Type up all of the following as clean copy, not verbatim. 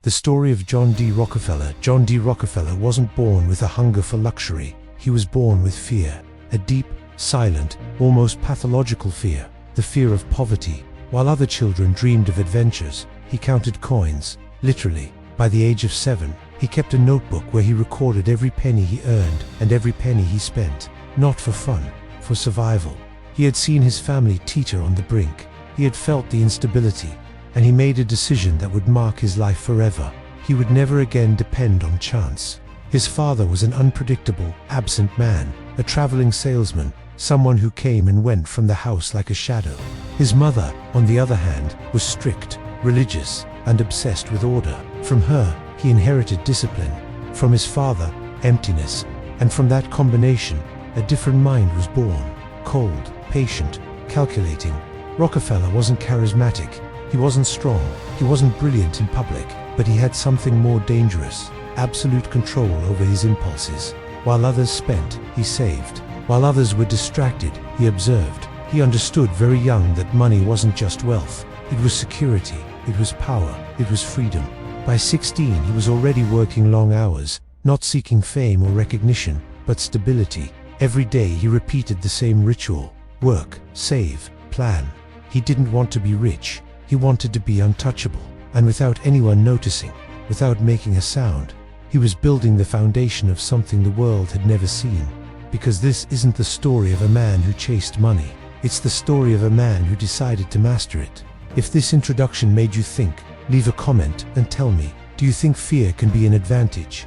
The story of John D. Rockefeller. John D. Rockefeller wasn't born with a hunger for luxury. He was born with fear. A deep, silent, almost pathological fear. The fear of poverty. While other children dreamed of adventures, he counted coins, literally. By the age of 7, he kept a notebook where he recorded every penny he earned and every penny he spent. Not for fun, for survival. He had seen his family teeter on the brink. He had felt the instability, and he made a decision that would mark his life forever. He would never again depend on chance. His father was an unpredictable, absent man, a traveling salesman, someone who came and went from the house like a shadow. His mother, on the other hand, was strict, religious, and obsessed with order. From her, he inherited discipline. From his father, emptiness. And from that combination, a different mind was born. Cold, patient, calculating. Rockefeller wasn't charismatic. He wasn't strong. He wasn't brilliant in public. But he had something more dangerous. Absolute control over his impulses. While others spent, he saved. While others were distracted, he observed. He understood very young that money wasn't just wealth. It was security. It was power. It was freedom. By 16, he was already working long hours, not seeking fame or recognition, but stability. Every day he repeated the same ritual. Work, save, plan. He didn't want to be rich. He wanted to be untouchable. And without anyone noticing, without making a sound, he was building the foundation of something the world had never seen. Because this isn't the story of a man who chased money. It's the story of a man who decided to master it. If this introduction made you think, leave a comment and tell me, do you think fear can be an advantage?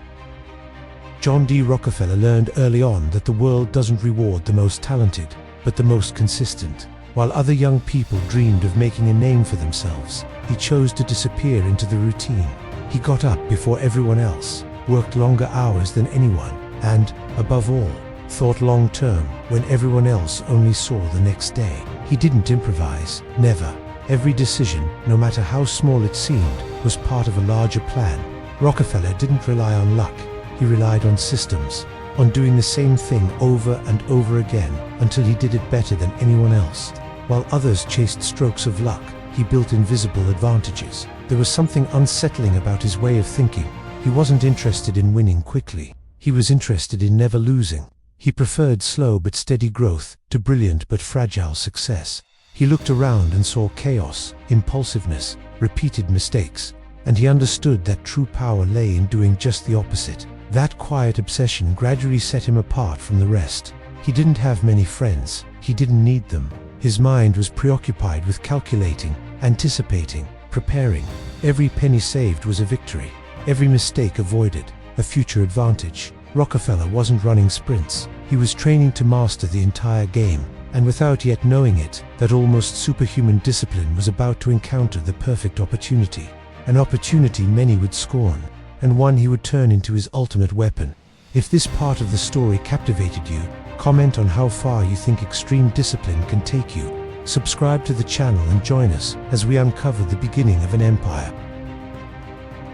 John D. Rockefeller learned early on that the world doesn't reward the most talented, but the most consistent. While other young people dreamed of making a name for themselves, he chose to disappear into the routine. He got up before everyone else, worked longer hours than anyone, and, above all, thought long-term when everyone else only saw the next day. He didn't improvise, never. Every decision, no matter how small it seemed, was part of a larger plan. Rockefeller didn't rely on luck. He relied on systems, on doing the same thing over and over again until he did it better than anyone else. While others chased strokes of luck, he built invisible advantages. There was something unsettling about his way of thinking. He wasn't interested in winning quickly. He was interested in never losing. He preferred slow but steady growth to brilliant but fragile success. He looked around and saw chaos, impulsiveness, repeated mistakes, and he understood that true power lay in doing just the opposite. That quiet obsession gradually set him apart from the rest. He didn't have many friends. He didn't need them. His mind was preoccupied with calculating, anticipating, preparing. Every penny saved was a victory. Every mistake avoided, a future advantage. Rockefeller wasn't running sprints. He was training to master the entire game. And without yet knowing it, that almost superhuman discipline was about to encounter the perfect opportunity. An opportunity many would scorn, and one he would turn into his ultimate weapon. If this part of the story captivated you, comment on how far you think extreme discipline can take you. Subscribe to the channel and join us as we uncover the beginning of an empire.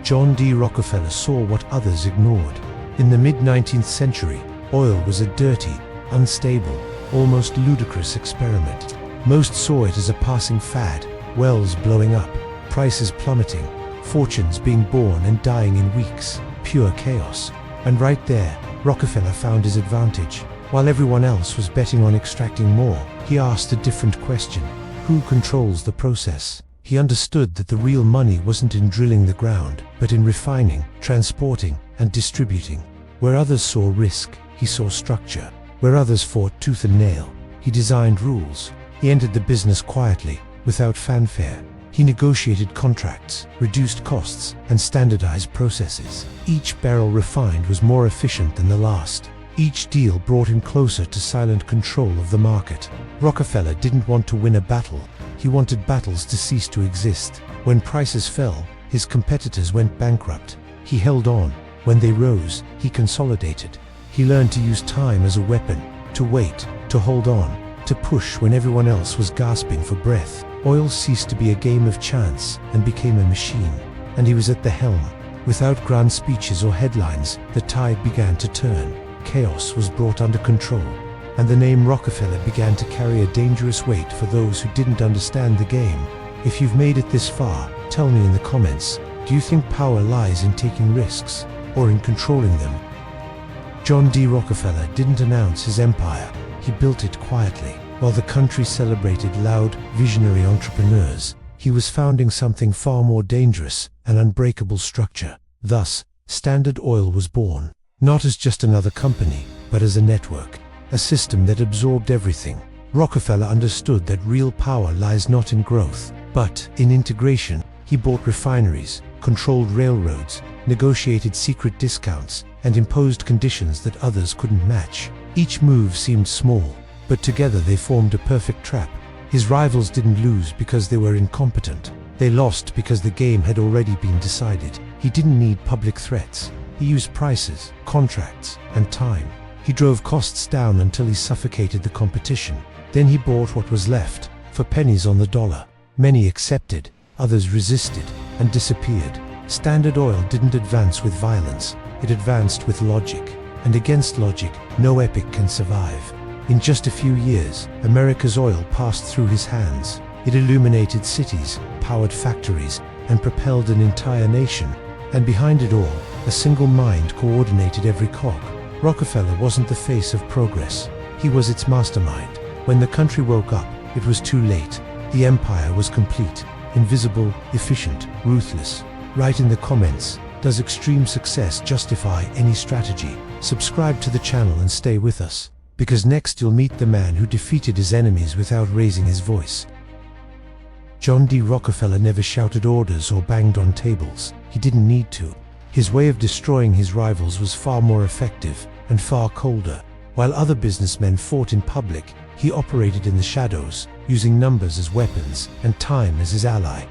John D. Rockefeller saw what others ignored. In the mid-19th century, oil was a dirty, unstable, almost ludicrous experiment. Most saw it as a passing fad, wells blowing up, prices plummeting, fortunes being born and dying in weeks, pure chaos. And right there, Rockefeller found his advantage. While everyone else was betting on extracting more, he asked a different question. Who controls the process? He understood that the real money wasn't in drilling the ground, but in refining, transporting, and distributing. Where others saw risk, he saw structure. Where others fought tooth and nail, he designed rules. He entered the business quietly, without fanfare. He negotiated contracts, reduced costs, and standardized processes. Each barrel refined was more efficient than the last. Each deal brought him closer to silent control of the market. Rockefeller didn't want to win a battle. He wanted battles to cease to exist. When prices fell, his competitors went bankrupt. He held on. When they rose, he consolidated. He learned to use time as a weapon, to wait, to hold on, to push when everyone else was gasping for breath. Oil ceased to be a game of chance and became a machine. And he was at the helm. Without grand speeches or headlines, the tide began to turn. Chaos was brought under control, and the name Rockefeller began to carry a dangerous weight for those who didn't understand the game. If you've made it this far, tell me in the comments, Do you think power lies in taking risks, or in controlling them? John D. Rockefeller didn't announce his empire, he built it quietly. While the country celebrated loud, visionary entrepreneurs, he was founding something far more dangerous, an unbreakable structure. Thus, Standard Oil was born, not as just another company, but as a network, a system that absorbed everything. Rockefeller understood that real power lies not in growth, but in integration. He bought refineries, controlled railroads, negotiated secret discounts, and imposed conditions that others couldn't match. Each move seemed small, but together they formed a perfect trap. His rivals didn't lose because they were incompetent. They lost because the game had already been decided. He didn't need public threats. He used prices, contracts, and time. He drove costs down until he suffocated the competition. Then he bought what was left, for pennies on the dollar. Many accepted, others resisted, and disappeared. Standard Oil didn't advance with violence, it advanced with logic. And against logic, no epic can survive. In just a few years, America's oil passed through his hands. It illuminated cities, powered factories, and propelled an entire nation. And behind it all, a single mind coordinated every cog. Rockefeller wasn't the face of progress, he was its mastermind. When the country woke up, it was too late. The empire was complete, invisible, efficient, ruthless. Write in the comments, does extreme success justify any strategy? Subscribe to the channel and stay with us, because next you'll meet the man who defeated his enemies without raising his voice. John D. Rockefeller never shouted orders or banged on tables. He didn't need to. His way of destroying his rivals was far more effective and far colder. While other businessmen fought in public, he operated in the shadows, using numbers as weapons and time as his ally.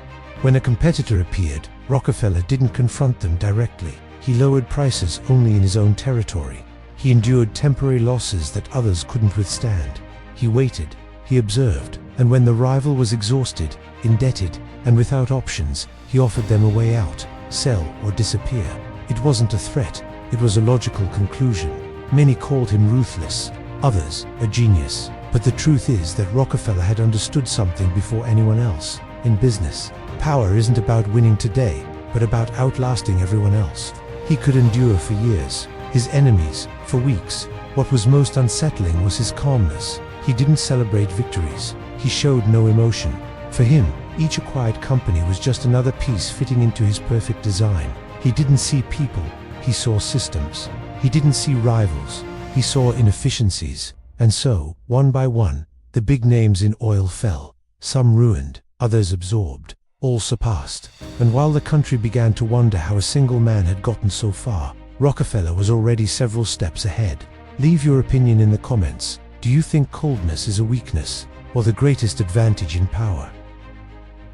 When a competitor appeared, Rockefeller didn't confront them directly. He lowered prices only in his own territory. He endured temporary losses that others couldn't withstand. He waited, he observed, and when the rival was exhausted, indebted, and without options, he offered them a way out, sell or disappear. It wasn't a threat, it was a logical conclusion. Many called him ruthless, others a genius. But the truth is that Rockefeller had understood something before anyone else. In business, power isn't about winning today, but about outlasting everyone else. He could endure for years, his enemies for weeks. What was most unsettling was his calmness. He didn't celebrate victories. He showed no emotion. For him, each acquired company was just another piece fitting into his perfect design. He didn't see people, he saw systems. He didn't see rivals, he saw inefficiencies. And so, one by one, the big names in oil fell. Some ruined, others absorbed, all surpassed. And while the country began to wonder how a single man had gotten so far, Rockefeller was already several steps ahead. Leave your opinion in the comments. Do you think coldness is a weakness, or the greatest advantage in power?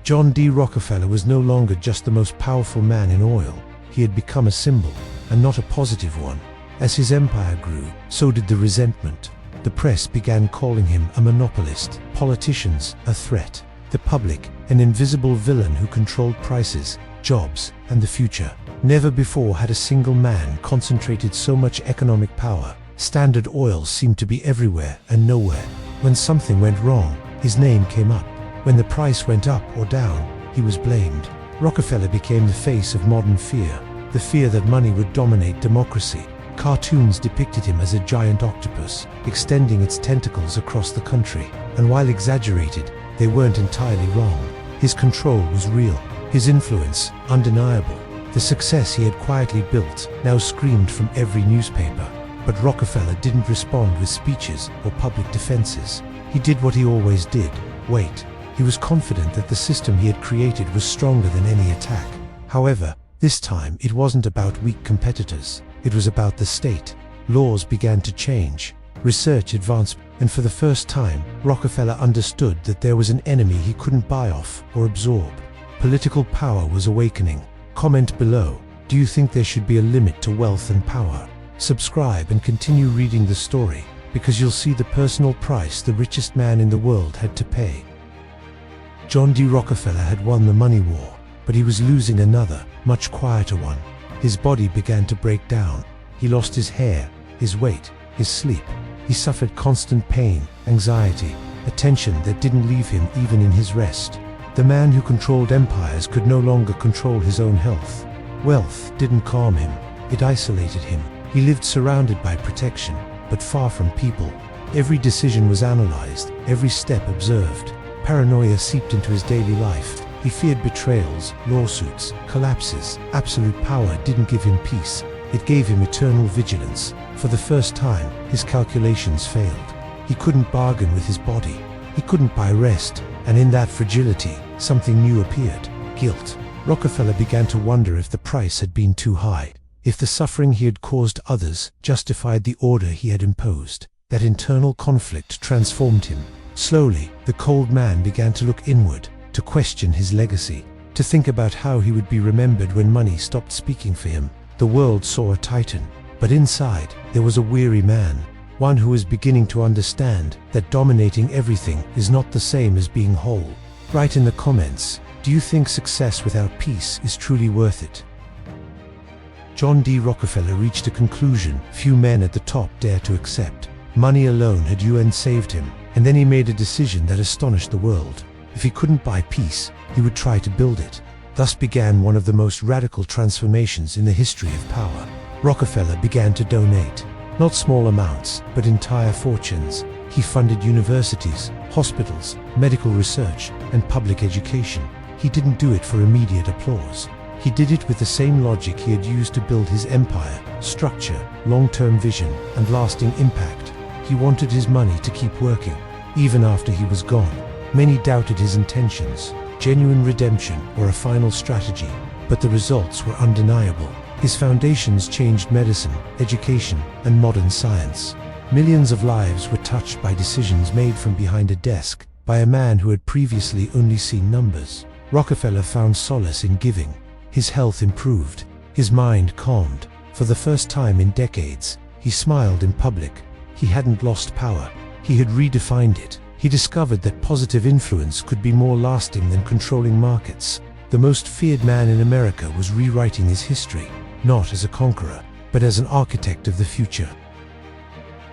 John D. Rockefeller was no longer just the most powerful man in oil. He had become a symbol, and not a positive one. As his empire grew, so did the resentment. The press began calling him a monopolist, politicians a threat, the public an invisible villain who controlled prices, jobs, and the future. Never before had a single man concentrated so much economic power. Standard Oil seemed to be everywhere and nowhere. When something went wrong, his name came up. When the price went up or down, he was blamed. Rockefeller became the face of modern fear, the fear that money would dominate democracy. Cartoons depicted him as a giant octopus, extending its tentacles across the country. And while exaggerated, they weren't entirely wrong. His control was real, his influence undeniable. The success he had quietly built now screamed from every newspaper. But Rockefeller didn't respond with speeches or public defenses. He did what he always did, wait. He was confident that the system he had created was stronger than any attack. However, this time it wasn't about weak competitors. It was about the state. Laws began to change. Research advanced, and for the first time, Rockefeller understood that there was an enemy he couldn't buy off or absorb. Political power was awakening. Comment below, do you think there should be a limit to wealth and power? Subscribe and continue reading the story, because you'll see the personal price the richest man in the world had to pay. John D. Rockefeller had won the money war, but he was losing another, much quieter one. His body began to break down. He lost his hair, his weight, his sleep. He suffered constant pain, anxiety, a tension that didn't leave him even in his rest. The man who controlled empires could no longer control his own health. Wealth didn't calm him, it isolated him. He lived surrounded by protection, but far from people. Every decision was analyzed, every step observed. Paranoia seeped into his daily life. He feared betrayals, lawsuits, collapses. Absolute power didn't give him peace. It gave him eternal vigilance. For the first time, his calculations failed. He couldn't bargain with his body. He couldn't buy rest. And in that fragility, something new appeared: guilt. Rockefeller began to wonder if the price had been too high, if the suffering he had caused others justified the order he had imposed. That internal conflict transformed him. Slowly, the cold man began to look inward, to question his legacy, to think about how he would be remembered when money stopped speaking for him. The world saw a titan, but inside, there was a weary man, one who was beginning to understand that dominating everything is not the same as being whole. Write in the comments, do you think success without peace is truly worth it? John D. Rockefeller reached a conclusion few men at the top dared to accept. Money alone had saved him, and then he made a decision that astonished the world. If he couldn't buy peace, he would try to build it. Thus began one of the most radical transformations in the history of power. Rockefeller began to donate, not small amounts, but entire fortunes. He funded universities, hospitals, medical research, and public education. He didn't do it for immediate applause. He did it with the same logic he had used to build his empire: structure, long-term vision, and lasting impact. He wanted his money to keep working, even after he was gone. Many doubted his intentions, genuine redemption, or a final strategy, but the results were undeniable. His foundations changed medicine, education, and modern science. Millions of lives were touched by decisions made from behind a desk, by a man who had previously only seen numbers. Rockefeller found solace in giving. His health improved, his mind calmed. For the first time in decades, he smiled in public. He hadn't lost power, he had redefined it. He discovered that positive influence could be more lasting than controlling markets. The most feared man in America was rewriting his history, not as a conqueror, but as an architect of the future.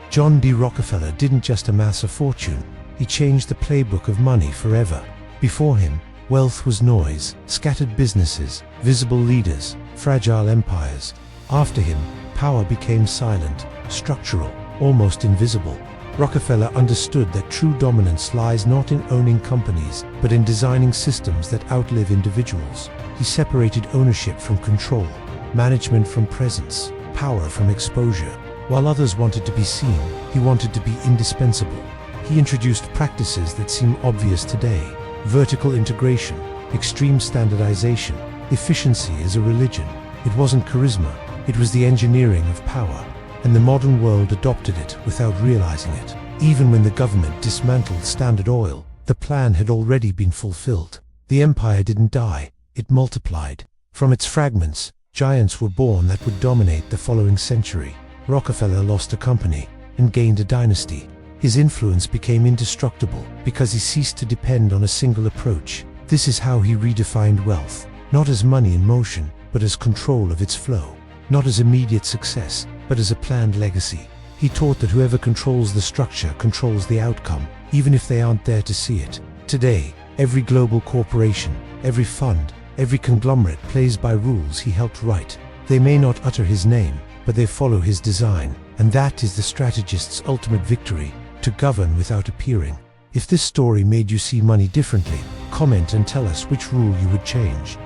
John D. Rockefeller didn't just amass a fortune, he changed the playbook of money forever. Before him, wealth was noise, scattered businesses, visible leaders, fragile empires. After him, power became silent, structural, almost invisible. Rockefeller understood that true dominance lies not in owning companies, but in designing systems that outlive individuals. He separated ownership from control, management from presence, power from exposure. While others wanted to be seen, he wanted to be indispensable. He introduced practices that seem obvious today: vertical integration, extreme standardization, efficiency as a religion. It wasn't charisma, it was the engineering of power. And the modern world adopted it without realizing it. Even when the government dismantled Standard Oil, the plan had already been fulfilled. The empire didn't die, it multiplied. From its fragments, giants were born that would dominate the following century. Rockefeller lost a company and gained a dynasty. His influence became indestructible because he ceased to depend on a single approach. This is how he redefined wealth, not as money in motion, but as control of its flow. Not as immediate success, but as a planned legacy. He taught that whoever controls the structure controls the outcome, even if they aren't there to see it. Today, every global corporation, every fund, every conglomerate plays by rules he helped write. They may not utter his name, but they follow his design. And that is the strategist's ultimate victory: to govern without appearing. If this story made you see money differently, comment and tell us which rule you would change.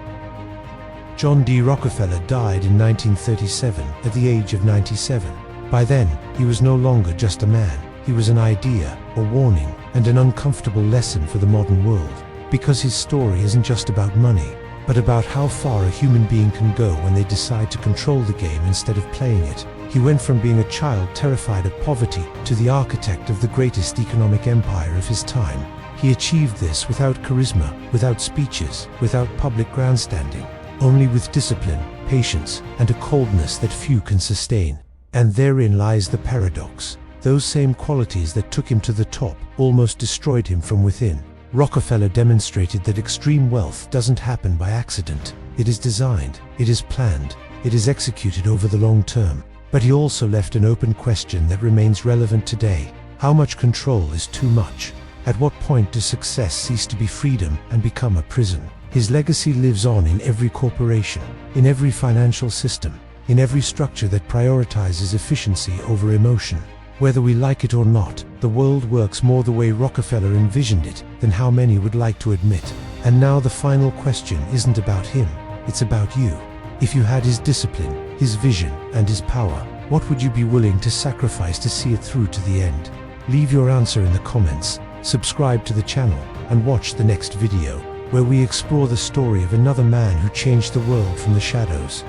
John D. Rockefeller died in 1937 at the age of 97. By then, he was no longer just a man. He was an idea, a warning, and an uncomfortable lesson for the modern world. Because his story isn't just about money, but about how far a human being can go when they decide to control the game instead of playing it. He went from being a child terrified of poverty to the architect of the greatest economic empire of his time. He achieved this without charisma, without speeches, without public grandstanding. Only with discipline, patience, and a coldness that few can sustain. And therein lies the paradox. Those same qualities that took him to the top almost destroyed him from within. Rockefeller demonstrated that extreme wealth doesn't happen by accident. It is designed, it is planned, it is executed over the long term. But he also left an open question that remains relevant today. How much control is too much? At what point does success cease to be freedom and become a prison? His legacy lives on in every corporation, in every financial system, in every structure that prioritizes efficiency over emotion. Whether we like it or not, the world works more the way Rockefeller envisioned it than how many would like to admit. And now the final question isn't about him, it's about you. If you had his discipline, his vision, and his power, what would you be willing to sacrifice to see it through to the end? Leave your answer in the comments, subscribe to the channel, and watch the next video, where we explore the story of another man who changed the world from the shadows.